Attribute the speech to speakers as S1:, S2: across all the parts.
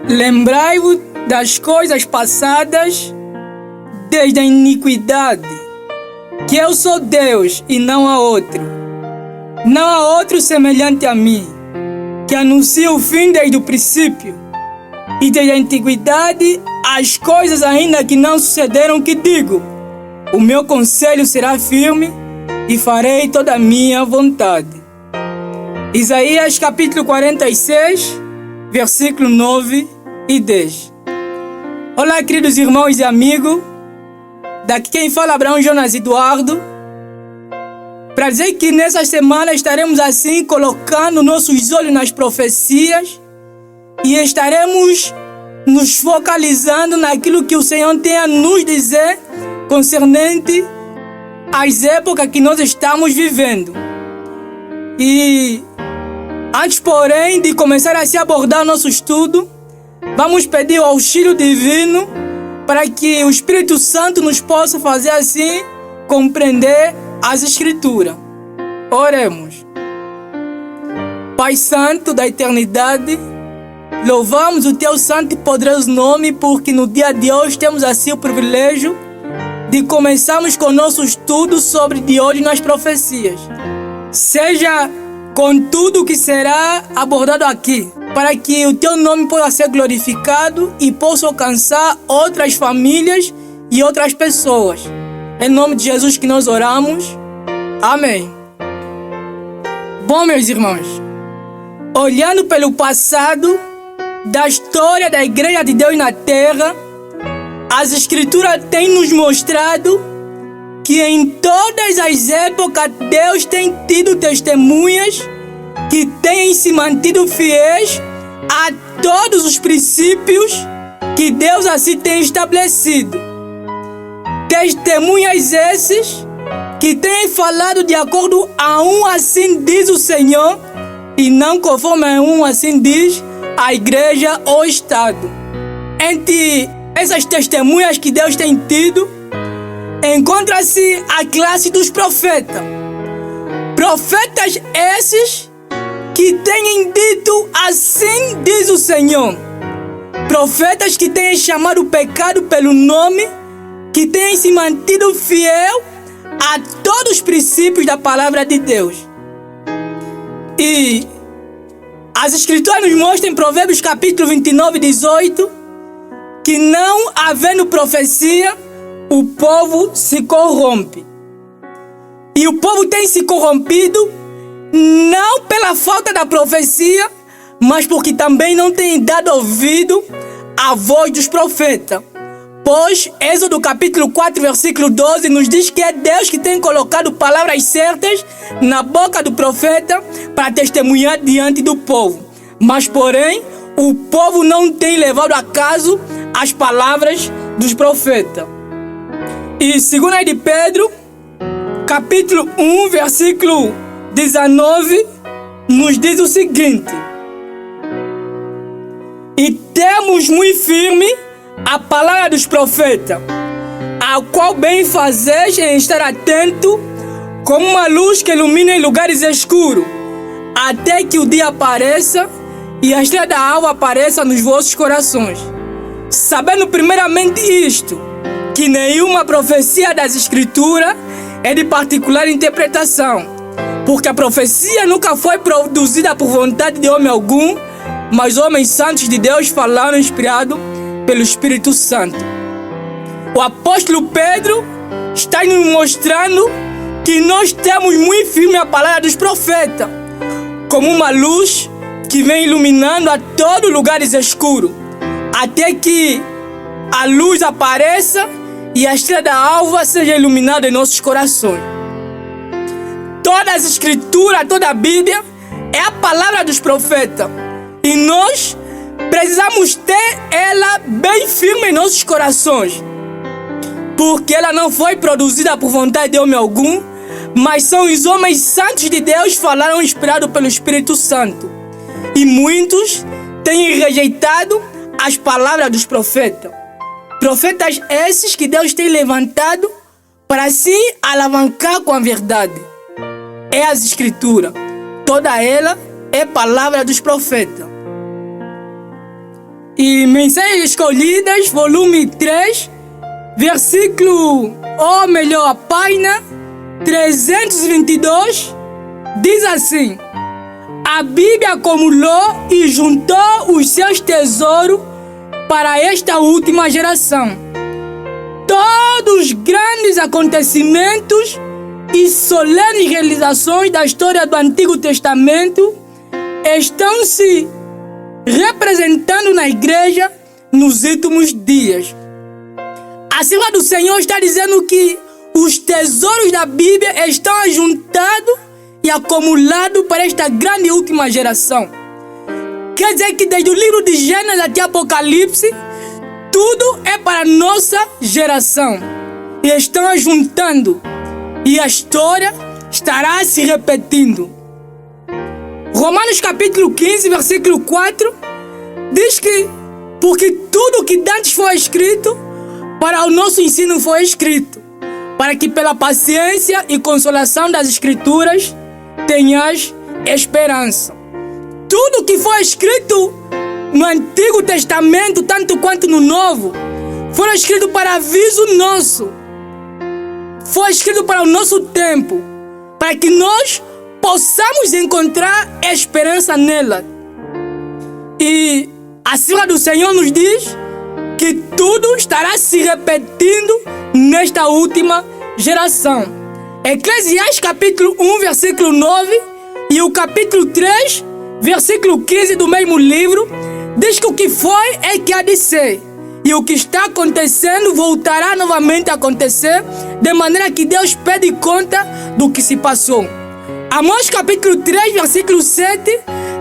S1: Lembrai-vos das coisas passadas desde a iniquidade, que eu sou Deus e não há outro. Não há outro semelhante a mim, que anuncia o fim desde o princípio, e desde a antiguidade as coisas ainda que não sucederam, que digo: o meu conselho será firme e farei toda a minha vontade. Isaías capítulo 46, versículo 9 e 10. Olá, queridos irmãos e amigos. Daqui quem fala é Abraão Jonas Eduardo, para dizer que nessa semana estaremos assim colocando nossos olhos nas profecias e estaremos nos focalizando naquilo que o Senhor tem a nos dizer concernente às épocas que nós estamos vivendo. E antes, porém, de começar a se abordar nosso estudo, vamos pedir o auxílio divino para que o Espírito Santo nos possa fazer assim compreender as Escrituras. Oremos. Pai Santo da eternidade, louvamos o Teu santo e poderoso nome, porque no dia de hoje temos assim o privilégio de começarmos com o nosso estudo sobre de hoje nas profecias. Seja com tudo que será abordado aqui, para que o Teu nome possa ser glorificado e possa alcançar outras famílias e outras pessoas. Em nome de Jesus que nós oramos. Amém. Bom, meus irmãos, olhando pelo passado da história da Igreja de Deus na Terra, as Escrituras têm nos mostrado que em todas as épocas Deus tem tido testemunhas que têm se mantido fiéis a todos os princípios que Deus assim tem estabelecido. Testemunhas esses que têm falado de acordo a um assim diz o Senhor e não conforme a um assim diz a igreja ou Estado. Entre essas testemunhas que Deus tem tido, encontra-se a classe dos profetas. Profetas esses que têm dito assim diz o Senhor. Profetas que têm chamado o pecado pelo nome, que têm se mantido fiel a todos os princípios da palavra de Deus. E as Escrituras nos mostram em Provérbios capítulo 29, 18, que não havendo profecia, o povo se corrompe. E o povo tem se corrompido não pela falta da profecia, mas porque também não tem dado ouvido à voz dos profetas. Pois Êxodo capítulo 4, versículo 12 nos diz que é Deus que tem colocado palavras certas na boca do profeta para testemunhar diante do povo. Mas, porém, o povo não tem levado a caso as palavras dos profetas. E 2 de Pedro, capítulo 1, versículo 19, nos diz o seguinte: e temos muito firme a palavra dos profetas, a qual bem fazeis em estar atento, como uma luz que ilumina em lugares escuros, até que o dia apareça e a estrela da alva apareça nos vossos corações. Sabendo primeiramente isto, que nenhuma profecia das Escrituras é de particular interpretação, porque a profecia nunca foi produzida por vontade de homem algum, mas homens santos de Deus falaram inspirados pelo Espírito Santo. O apóstolo Pedro está nos mostrando que nós temos muito firme a palavra dos profetas, como uma luz que vem iluminando a todos os lugares escuros, até que a luz apareça e a estrela da alva seja iluminada em nossos corações. Toda as Escrituras, toda a Bíblia é a palavra dos profetas, e nós precisamos ter ela bem firme em nossos corações, porque ela não foi produzida por vontade de homem algum, mas são os homens santos de Deus falaram inspirados pelo Espírito Santo. E muitos têm rejeitado as palavras dos profetas. Profetas esses que Deus tem levantado para se alavancar com a verdade. É as Escrituras. Toda ela é palavra dos profetas. E Mensagens Escolhidas, volume 3, versículo, ou melhor, a página 322, diz assim: a Bíblia acumulou e juntou os seus tesouros para esta última geração. Todos os grandes acontecimentos e solenes realizações da história do Antigo Testamento estão se representando na igreja nos últimos dias. A Senhora do Senhor está dizendo que os tesouros da Bíblia estão ajuntados e acumulados para esta grande última geração. Quer dizer que desde o livro de Gênesis até Apocalipse, tudo é para a nossa geração. E estão ajuntando. E a história estará se repetindo. Romanos capítulo 15, versículo 4, diz que porque tudo que dantes foi escrito, para o nosso ensino foi escrito, para que pela paciência e consolação das Escrituras tenhas esperança. Tudo que foi escrito no Antigo Testamento, tanto quanto no Novo, foi escrito para aviso nosso. Foi escrito para o nosso tempo, para que nós possamos encontrar esperança nela. E a Senhora do Senhor nos diz que tudo estará se repetindo nesta última geração. Eclesiastes capítulo 1, versículo 9 e o capítulo 3, versículo 15 do mesmo livro, diz que o que foi é que há de ser. E o que está acontecendo voltará novamente a acontecer, de maneira que Deus pede conta do que se passou. Amós capítulo 3, versículo 7,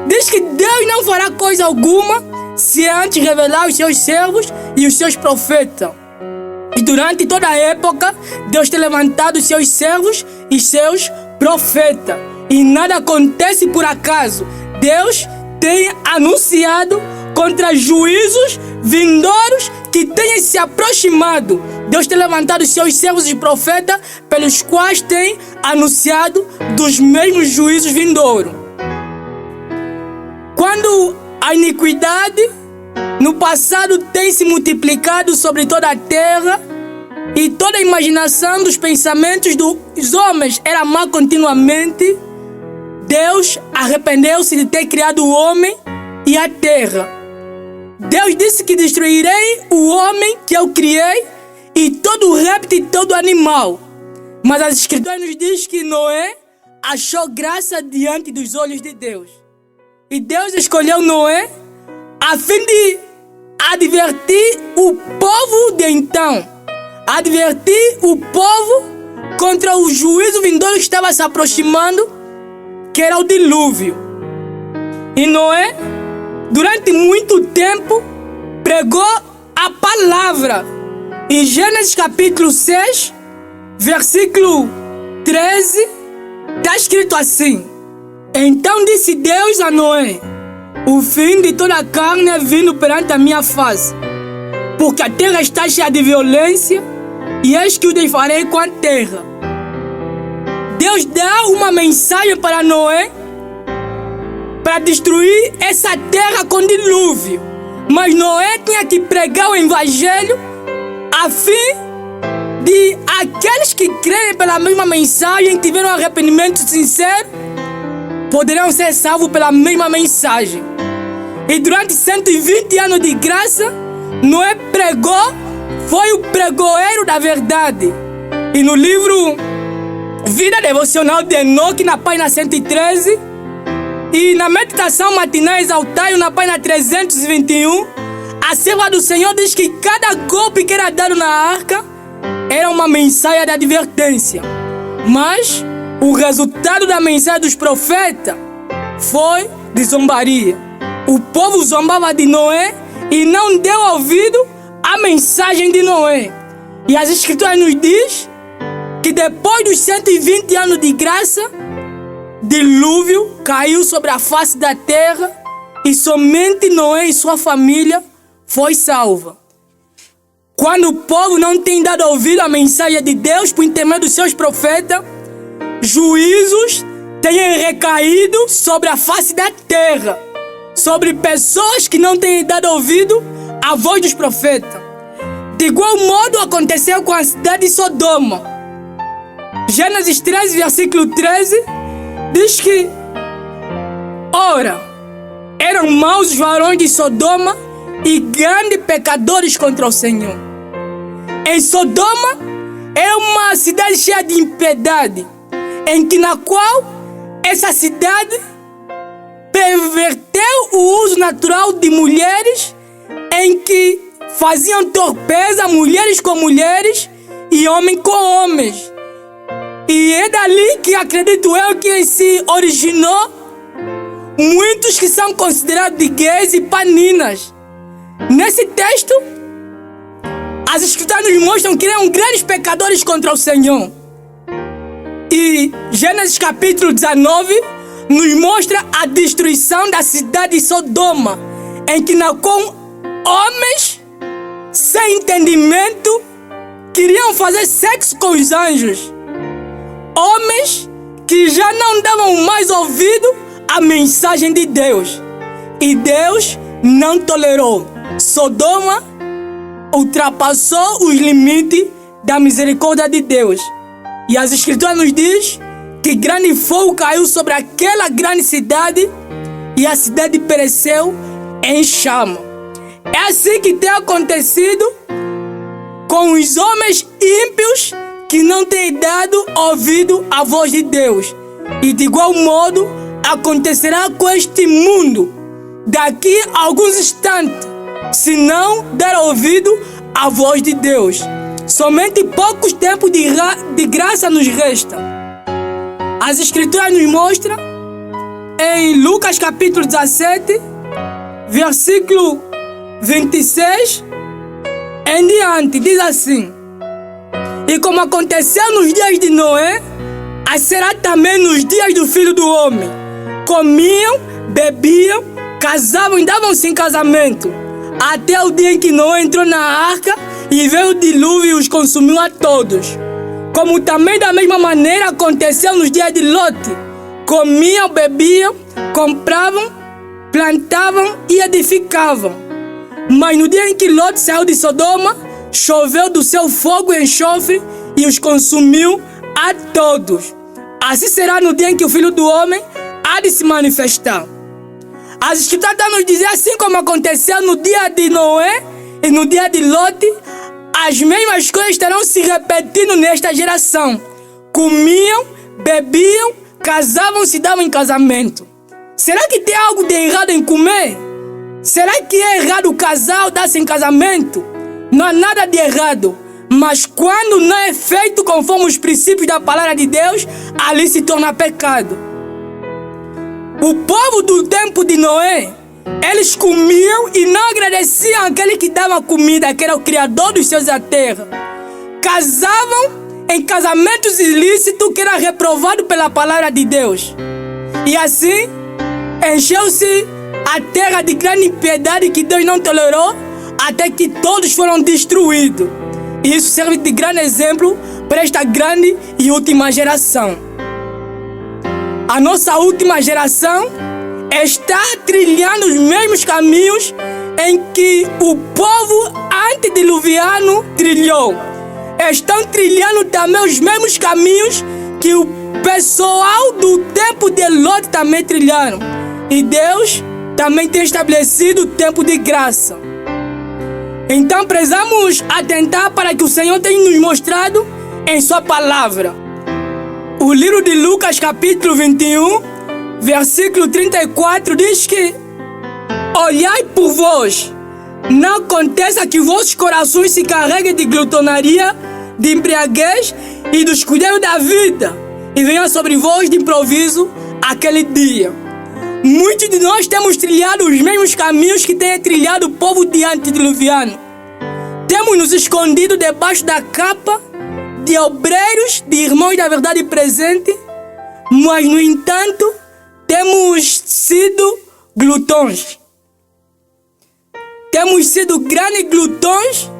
S1: diz que Deus não fará coisa alguma se antes revelar os seus servos e os seus profetas. E durante toda a época, Deus tem levantado os seus servos e seus profetas. E nada acontece por acaso. Deus tem anunciado contra juízos vindouros que tenham se aproximado. Deus tem levantado os seus servos e profetas, pelos quais tem anunciado dos mesmos juízos vindouros. Quando a iniquidade no passado tem se multiplicado sobre toda a terra e toda a imaginação dos pensamentos dos homens era má continuamente, Deus arrependeu-se de ter criado o homem e a terra. Deus disse que destruirei o homem que eu criei e todo réptil e todo animal. Mas as Escrituras nos dizem que Noé achou graça diante dos olhos de Deus. E Deus escolheu Noé a fim de advertir o povo de então. Advertir o povo contra o juízo vindouro que estava se aproximando, que era o dilúvio. E Noé, durante muito tempo, pregou a palavra. Em Gênesis capítulo 6, versículo 13, está escrito assim: então disse Deus a Noé: o fim de toda a carne é vindo perante a minha face, porque a terra está cheia de violência, e eis que o desfarei com a terra. Deus dá uma mensagem para Noé para destruir essa terra com dilúvio. Mas Noé tinha que pregar o evangelho a fim de aqueles que creem pela mesma mensagem, tiveram um arrependimento sincero, poderão ser salvos pela mesma mensagem. E durante 120 anos de graça, Noé pregou, foi o pregoeiro da verdade. E no livro Vida Devocional de Enoque, na página 113, e na meditação matinal exaltaio, na página 321, a serva do Senhor diz que cada golpe que era dado na arca era uma mensagem de advertência. Mas o resultado da mensagem dos profetas foi de zombaria. O povo zombava de Noé e não deu ouvido à mensagem de Noé. E as Escrituras nos dizem que depois dos 120 anos de graça, dilúvio caiu sobre a face da terra e somente Noé e sua família foi salva. Quando o povo não tem dado ouvido à mensagem de Deus por intermédio dos seus profetas, juízos têm recaído sobre a face da terra. sobre pessoas que não têm dado ouvido à voz dos profetas. De igual modo aconteceu com a cidade de Sodoma. Gênesis 13, versículo 13, diz que: ora, eram maus os varões de Sodoma e grandes pecadores contra o Senhor. Em Sodoma era uma cidade cheia de impiedade, na qual essa cidade perverteu o uso natural de mulheres, em que faziam torpeza mulheres com mulheres e homens com homens. E é dali que acredito eu que se originou muitos que são considerados de gays e paninas. Nesse texto, as escrituras nos mostram que eram grandes pecadores contra o Senhor. E Gênesis capítulo 19 nos mostra a destruição da cidade de Sodoma, em que com homens sem entendimento queriam fazer sexo com os anjos. Homens que já não davam mais ouvido à mensagem de Deus. E Deus não tolerou. Sodoma ultrapassou os limites da misericórdia de Deus. E as escrituras nos diz que grande fogo caiu sobre aquela grande cidade e a cidade pereceu em chama. É assim que tem acontecido com os homens ímpios que não têm dado ouvido à voz de Deus. E de igual modo acontecerá com este mundo daqui a alguns instantes, se não der ouvido à voz de Deus. Somente poucos tempos de graça nos restam. As escrituras nos mostram em Lucas capítulo 17, versículo 26 em diante, diz assim: e como aconteceu nos dias de Noé, assim será também nos dias do Filho do Homem. Comiam, bebiam, casavam e davam-se em casamento, até o dia em que Noé entrou na arca e veio o dilúvio e os consumiu a todos. Como também da mesma maneira aconteceu nos dias de Lote. Comiam, bebiam, compravam, plantavam e edificavam. Mas no dia em que Lote saiu de Sodoma, choveu do céu fogo e enxofre e os consumiu a todos. Assim será no dia em que o Filho do Homem há de se manifestar. As escrituras estão nos dizer, assim como aconteceu no dia de Noé e no dia de Lote, as mesmas coisas estarão se repetindo nesta geração. Comiam, bebiam, casavam-se e davam em casamento. Será que tem algo de errado em comer? Será que é errado casar ou dar-se em casamento? Não há nada de errado. Mas quando não é feito conforme os princípios da palavra de Deus, ali se torna pecado. O povo do tempo de Noé, eles comiam e não agradeciam aquele que dava comida, que era o Criador dos céus e da terra. Casavam em casamentos ilícitos, que era reprovado pela palavra de Deus. E assim, encheu-se a terra de grande impiedade que Deus não tolerou, até que todos foram destruídos. E isso serve de grande exemplo para esta grande e última geração. A nossa última geração está trilhando os mesmos caminhos em que o povo antediluviano trilhou. Estão trilhando também os mesmos caminhos que o pessoal do tempo de Lot também trilharam. E Deus também tem estabelecido o tempo de graça. Então precisamos atentar para que o Senhor tenha nos mostrado em sua palavra. O livro de Lucas capítulo 21, versículo 34 diz que: olhai por vós, não aconteça que vossos corações se carreguem de glutonaria, de embriaguez e dos cuidados da vida, e venha sobre vós de improviso aquele dia. Muitos de nós temos trilhado os mesmos caminhos que tem trilhado o povo de antediluviano. Temos nos escondido debaixo da capa de obreiros, de irmãos da verdade presente, mas no entanto temos sido glutões. Temos sido grandes glutões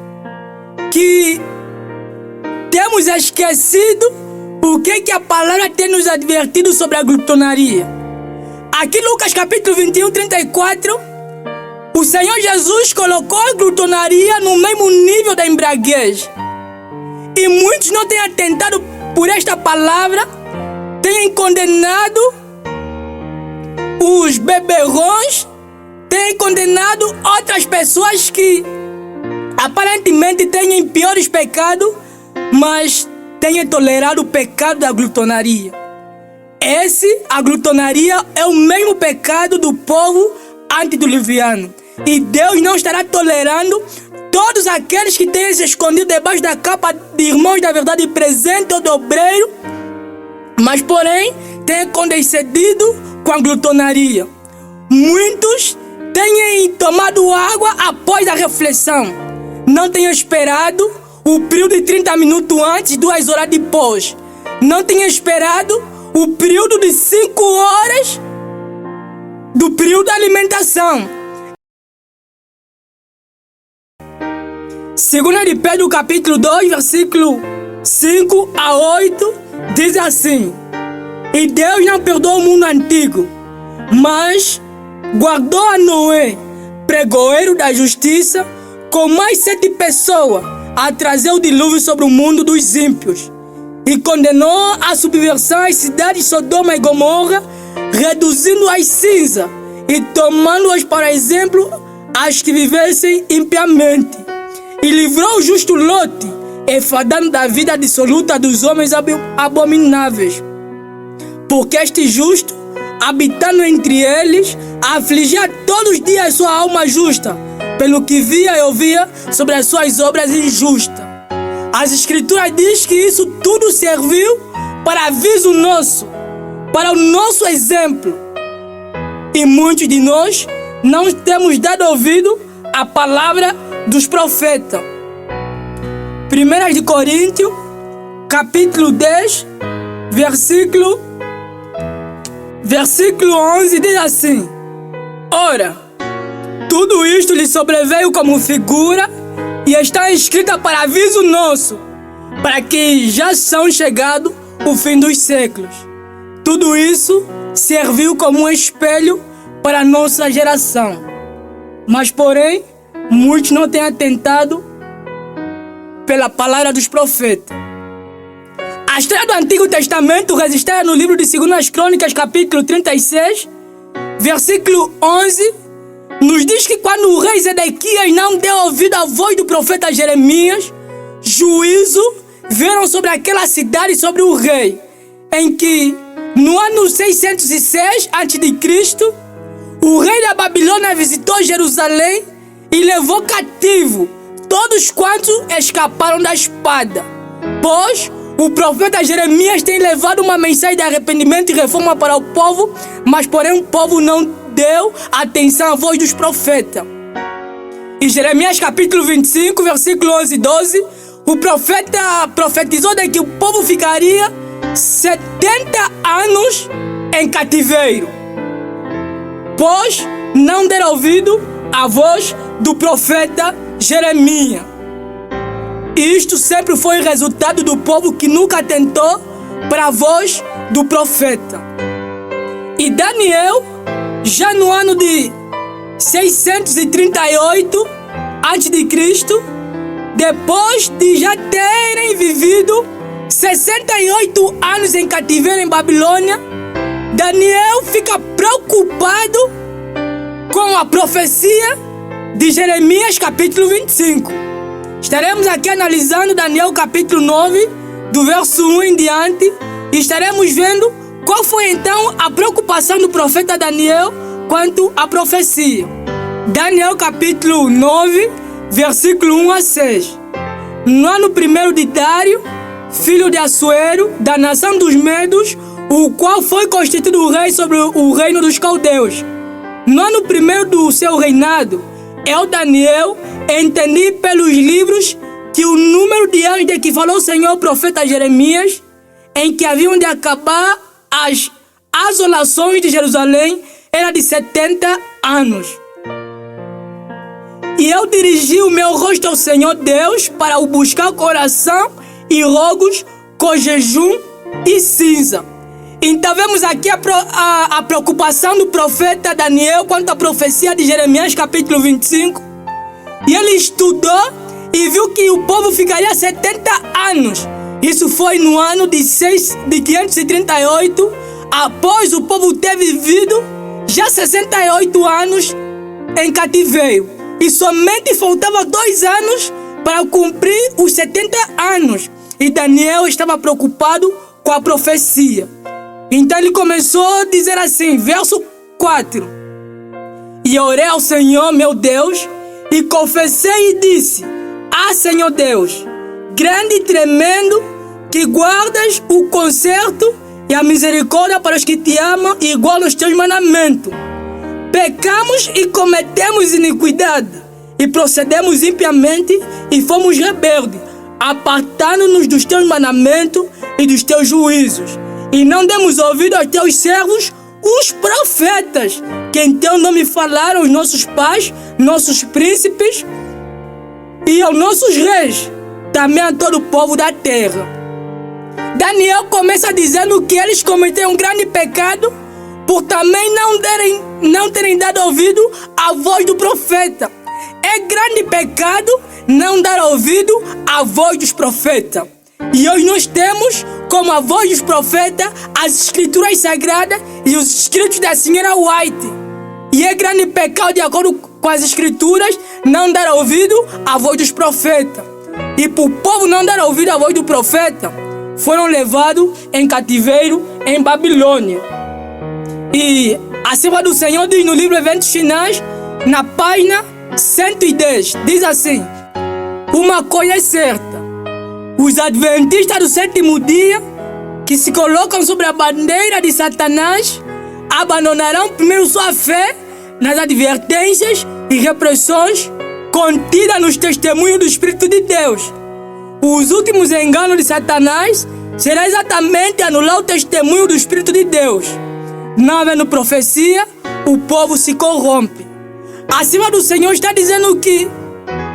S1: que temos esquecido o que a palavra tem nos advertido sobre a glutonaria. Aqui Lucas capítulo 21, 34, o Senhor Jesus colocou a glutonaria no mesmo nível da embriaguez. E muitos não têm atentado por esta palavra, têm condenado os beberrões, têm condenado outras pessoas que aparentemente têm piores pecados, mas têm tolerado o pecado da glutonaria. A glutonaria é o mesmo pecado do povo antediluviano. E Deus não estará tolerando todos aqueles que têm se escondido debaixo da capa de irmãos da verdade presente ou do obreiro, mas porém têm condescendido com a glutonaria. Muitos têm tomado água após a reflexão. Não têm esperado o período de 30 minutos antes, 2 horas depois. Não têm esperado o período de 5 horas do período da alimentação. Segunda de Pedro, capítulo 2, versículo 5 a 8, diz assim: E Deus não perdoou o mundo antigo, mas guardou a Noé, pregoeiro da justiça, com mais 7 pessoas, a trazer o dilúvio sobre o mundo dos ímpios. E condenou a subversão às cidades de Sodoma e Gomorra, reduzindo-as cinza e tomando-as para exemplo as que vivessem impiamente. E livrou o justo Lote, enfadando da vida dissoluta dos homens abomináveis. Porque este justo, habitando entre eles, afligia todos os dias sua alma justa, pelo que via e ouvia sobre as suas obras injustas. As Escrituras dizem que isso tudo serviu para aviso nosso, para o nosso exemplo. E muitos de nós não temos dado ouvido à palavra dos profetas. 1 de Coríntios, capítulo 10, versículo 11, diz assim: Ora, tudo isto lhe sobreveio como figura e está escrita para aviso nosso, para que já são chegado o fim dos séculos. Tudo isso serviu como um espelho para a nossa geração. Mas, porém, muitos não têm atentado pela palavra dos profetas. A história do Antigo Testamento registrada no livro de 2 Crônicas, capítulo 36, versículo 11, nos diz que quando o rei Zedequias não deu ouvido à voz do profeta Jeremias, juízo vieram sobre aquela cidade e sobre o rei, em que, no ano 606 a.C., o rei da Babilônia visitou Jerusalém e levou cativo todos quantos escaparam da espada. Pois o profeta Jeremias tem levado uma mensagem de arrependimento e reforma para o povo, mas porém o povo não deu atenção à voz dos profetas. Em Jeremias capítulo 25, versículo 11 e 12, o profeta profetizou de que o povo ficaria 70 anos em cativeiro, pois não deram ouvido à voz do profeta Jeremias. E isto sempre foi resultado do povo que nunca atentou para a voz do profeta. E Daniel, já no ano de 638 a.C., depois de já terem vivido 68 anos em cativeiro em Babilônia, Daniel fica preocupado com a profecia de Jeremias capítulo 25. Estaremos aqui analisando Daniel capítulo 9, do verso 1 em diante, e estaremos vendo qual foi então a preocupação do profeta Daniel quanto à profecia. Daniel capítulo 9, versículo 1 a 6. No ano 1º de Dário, filho de Assuero, da nação dos Medos, o qual foi constituído o rei sobre o reino dos caldeus. No ano 1º do seu reinado, eu, Daniel, entendi pelos livros que o número de anos de que falou o Senhor ao profeta Jeremias, em que haviam de acabar as asolações de Jerusalém, era de 70 anos. E eu dirigi o meu rosto ao Senhor Deus para o buscar com oração e rogos, com jejum e cinza. Então vemos aqui a preocupação do profeta Daniel quanto à profecia de Jeremias capítulo 25. E ele estudou e viu que o povo ficaria 70 anos. Isso foi no ano de 538, após o povo ter vivido já 68 anos em cativeiro. E somente faltava 2 anos para cumprir os 70 anos. E Daniel estava preocupado com a profecia. Então ele começou a dizer assim, verso 4. E orei ao Senhor, meu Deus, e confessei e disse: Ah, Senhor Deus, grande e tremendo, que guardas o conserto e a misericórdia para os que te amam e igual aos teus mandamentos. Pecamos e cometemos iniquidade, e procedemos impiamente e fomos rebeldes, apartando-nos dos teus mandamentos e dos teus juízos. E não demos ouvido aos teus servos, os profetas, que em teu nome falaram aos nossos pais, nossos príncipes e aos nossos reis, também a todo o povo da terra. Daniel começa dizendo que eles cometeram um grande pecado por também não terem dado ouvido à voz do profeta. É grande pecado não dar ouvido à voz dos profetas. E hoje nós temos como a voz dos profetas as escrituras sagradas e os escritos da senhora White. E é grande pecado, de acordo com as escrituras, não dar ouvido à voz dos profetas. E por o povo não dar ouvido à voz do profeta, foram levados em cativeiro em Babilônia. E a serva do Senhor diz no livro Eventos Finais, na página 110, diz assim: uma coisa é certa, os adventistas do sétimo dia, que se colocam sobre a bandeira de Satanás, abandonarão primeiro sua fé nas advertências e repressões contidas nos testemunhos do Espírito de Deus. Os últimos enganos de Satanás será exatamente anular o testemunho do Espírito de Deus. Não havendo profecia, o povo se corrompe. Acima do Senhor está dizendo que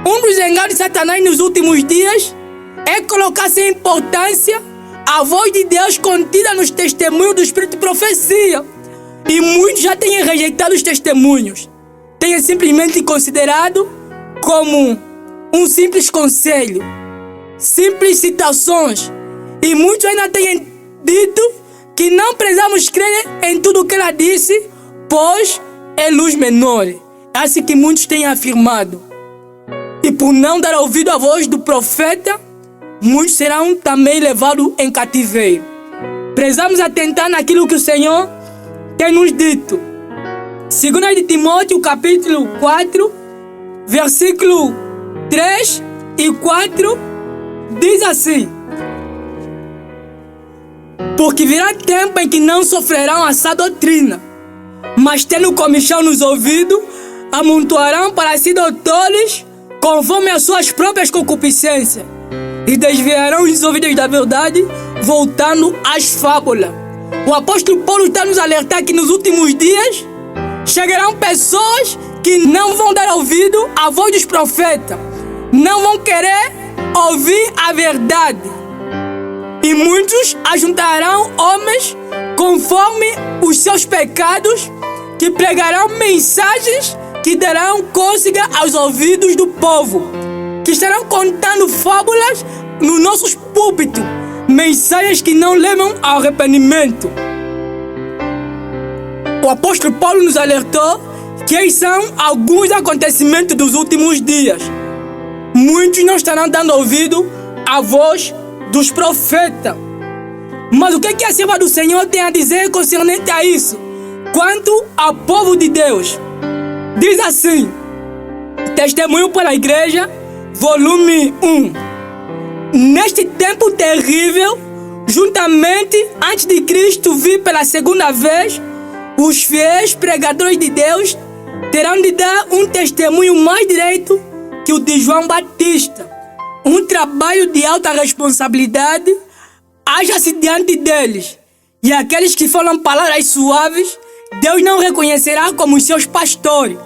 S1: um dos enganos de Satanás nos últimos dias é colocar sem importância a voz de Deus contida nos testemunhos do Espírito de profecia. E muitos já têm rejeitado os testemunhos. Têm simplesmente considerado como um simples conselho, simples citações. E muitos ainda têm dito que não precisamos crer em tudo o que ela disse, pois é luz menor. É assim que muitos têm afirmado. E por não dar ouvido à voz do profeta, muitos serão também levados em cativeiro. Precisamos atentar naquilo que o Senhor tem nos dito. 2 de Timóteo, capítulo 4, versículo 3 e 4, diz assim: porque virá tempo em que não sofrerão essa doutrina, mas tendo comichão nos ouvidos, amontoarão para si doutores, conforme as suas próprias concupiscências, e desviarão os ouvidos da verdade, voltando às fábulas. O apóstolo Paulo está nos alertar que nos últimos dias chegarão pessoas que não vão dar ouvido à voz dos profetas, não vão querer ouvir a verdade. E muitos ajuntarão homens conforme os seus pecados, que pregarão mensagens que darão cócega aos ouvidos do povo, que estarão contando fábulas nos nossos púlpitos, mensagens que não levam ao arrependimento. O apóstolo Paulo nos alertou que esses são alguns acontecimentos dos últimos dias. Muitos não estarão dando ouvido à voz dos profetas. Mas o que a serva do Senhor tem a dizer concernente a isso? Quanto ao povo de Deus, diz assim: Testemunho para a Igreja, volume 1. Neste tempo terrível, juntamente antes de Cristo vir pela segunda vez, os fiéis pregadores de Deus terão de dar um testemunho mais direito que o de João Batista. Um trabalho de alta responsabilidade haja-se diante deles. E aqueles que falam palavras suaves, Deus não reconhecerá como seus pastores.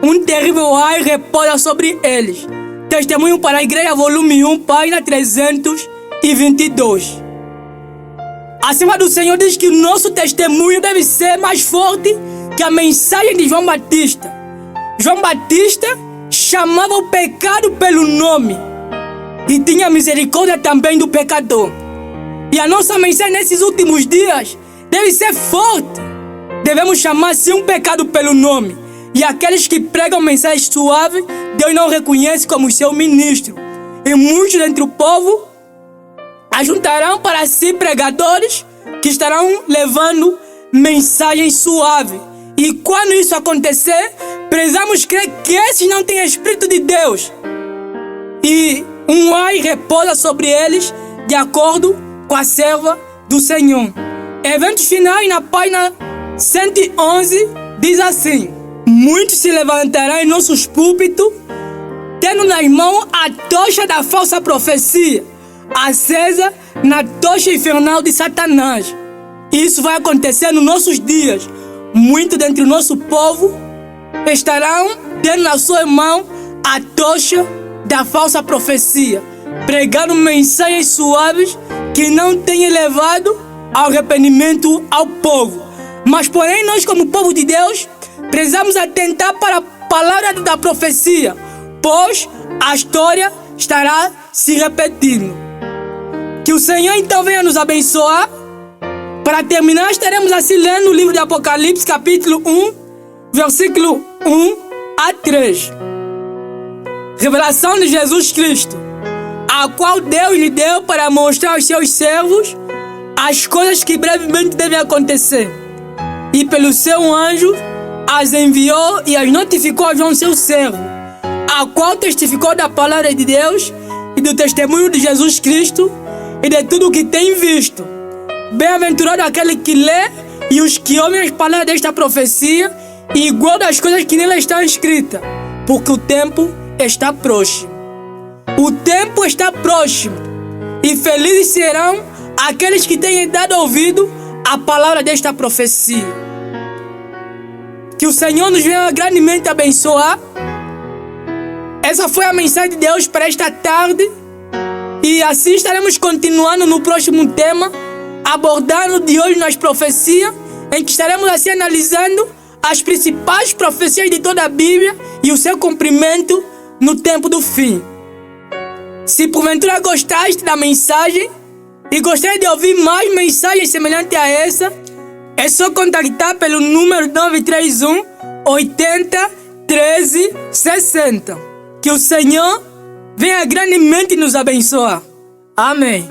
S1: Um terrível ai repousa sobre eles. Testemunho para a Igreja, volume 1, página 322. Acima do Senhor diz que o nosso testemunho deve ser mais forte que a mensagem de João Batista. João Batista chamava o pecado pelo nome e tinha misericórdia também do pecador. E a nossa mensagem nesses últimos dias deve ser forte. Devemos chamar sim um pecado pelo nome. E aqueles que pregam mensagem suave, Deus não reconhece como seu ministro. E muitos dentre o povo ajuntarão para si pregadores que estarão levando mensagem suave. E quando isso acontecer, precisamos crer que esses não têm Espírito de Deus. E um ai repousa sobre eles de acordo com a serva do Senhor. Eventos finais na página 111 diz assim: muitos se levantarão em nossos púlpitos, tendo nas mãos a tocha da falsa profecia, acesa na tocha infernal de Satanás. Isso vai acontecer nos nossos dias. Muitos dentre o nosso povo estarão tendo na sua mão a tocha da falsa profecia, pregando mensagens suaves que não têm levado ao arrependimento ao povo. Mas porém nós, como povo de Deus, precisamos atentar para a palavra da profecia, pois a história estará se repetindo. Que o Senhor então venha nos abençoar. Para terminar, estaremos assim lendo o livro de Apocalipse, capítulo 1, versículo 1 a 3. Revelação de Jesus Cristo, a qual Deus lhe deu para mostrar aos seus servos as coisas que brevemente devem acontecer. E pelo seu anjo as enviou e as notificou a João, seu servo, a qual testificou da palavra de Deus e do testemunho de Jesus Cristo e de tudo o que tem visto. Bem-aventurado aquele que lê e os que ouvem as palavras desta profecia e guardam as coisas que nela estão escritas, porque o tempo está próximo. O tempo está próximo, e felizes serão aqueles que tenham dado ouvido à palavra desta profecia. Que o Senhor nos venha grandemente abençoar. Essa foi a mensagem de Deus para esta tarde, e assim estaremos continuando no próximo tema, abordando de hoje nas profecias, em que estaremos assim analisando as principais profecias de toda a Bíblia e o seu cumprimento no tempo do fim. Se porventura gostaste da mensagem e gostaria de ouvir mais mensagens semelhantes a essa, é só contactar pelo número 931 80 13 60. Que o Senhor venha grandemente nos abençoar. Amém.